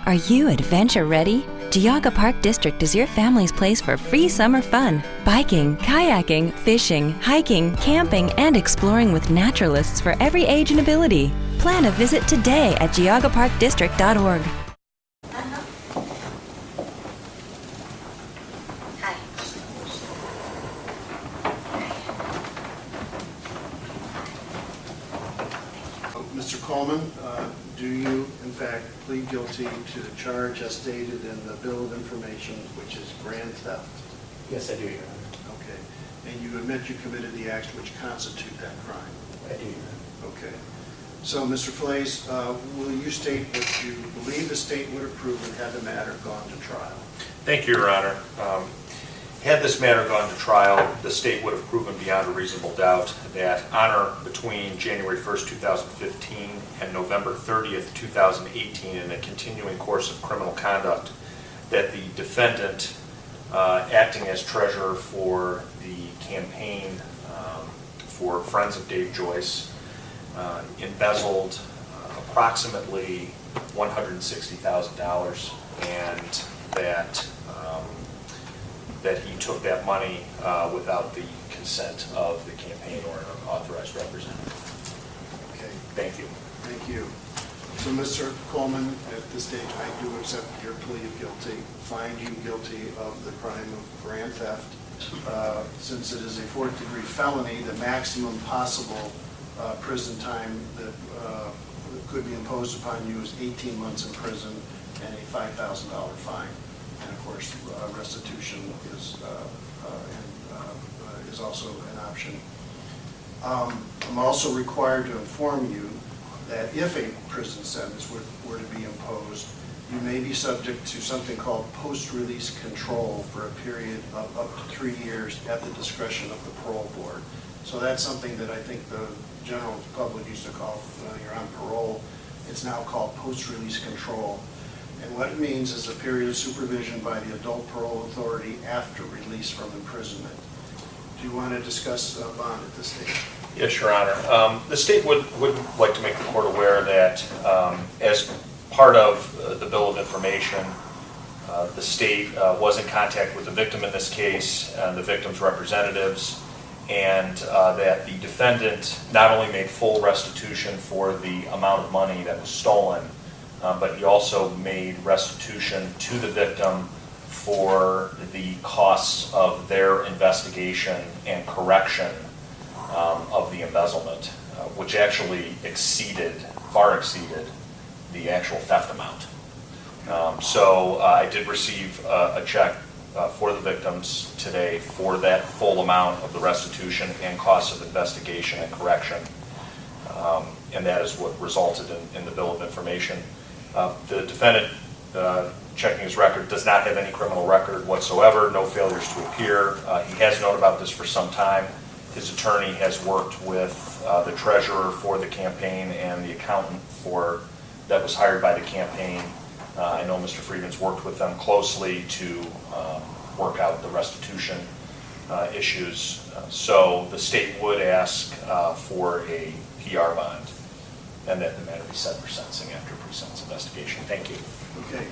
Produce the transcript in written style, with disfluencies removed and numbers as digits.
Are you adventure ready? Geauga Park District is your family's place for free summer fun. Biking, kayaking, fishing, hiking, camping, and exploring with naturalists for every age and ability. Plan a visit today at geaugaparkdistrict.org. Hi. Mr. Coleman, do you, in fact, plead guilty to the charge as stated in the bill of information, which is grand theft? Yes, I do, Your Honor. Okay. And you admit you committed the acts which constitute that crime? I do, Your Honor. Okay. So, Mr. Flays, will you state what you believe the state would have proven had the matter gone to trial? Thank you, Your Honor. Had this matter gone to trial, the state would have proven beyond a reasonable doubt that on or between January 1st, 2015 and November 30th, 2018, in a continuing course of criminal conduct, that the defendant, acting as treasurer for the campaign for Friends of Dave Joyce, embezzled approximately $160,000, and that he took that money without the consent of the campaign or an authorized representative. Okay. Thank you. Thank you. So, Mr. Coleman, at this stage, I do accept your plea of guilty, find you guilty of the crime of grand theft. Since it is a fourth-degree felony, the maximum possible prison time that could be imposed upon you is 18 months in prison and a $5,000 fine. And of course, restitution is also an option. I'm also required to inform you that if a prison sentence were to be imposed, you may be subject to something called post-release control for a period of up to 3 years at the discretion of the parole board. So that's something that I think the general public used to call, you're on parole. It's now called post-release control. And what it means is a period of supervision by the adult parole authority after release from imprisonment. Do you want to discuss bond at this stage? Yes, Your Honor. The state would like to make the court aware that as part of the bill of information, the state was in contact with the victim in this case and the victim's representatives, and that the defendant not only made full restitution for the amount of money that was stolen, but he also made restitution to the victim for the costs of their investigation and correction of the embezzlement, which actually far exceeded the actual theft amount. So I did receive a check for the victims today for that full amount of the restitution and costs of investigation and correction, and that is what resulted in the bill of information. The defendant, checking his record, does not have any criminal record whatsoever, no failures to appear. He has known about this for some time. His attorney has worked with the treasurer for the campaign and the accountant that was hired by the campaign. I know Mr. Friedman's worked with them closely to work out the restitution issues. So the state would ask for a PR bond, and that the matter be set for sentencing after pre-sentence investigation. Thank you. Okay.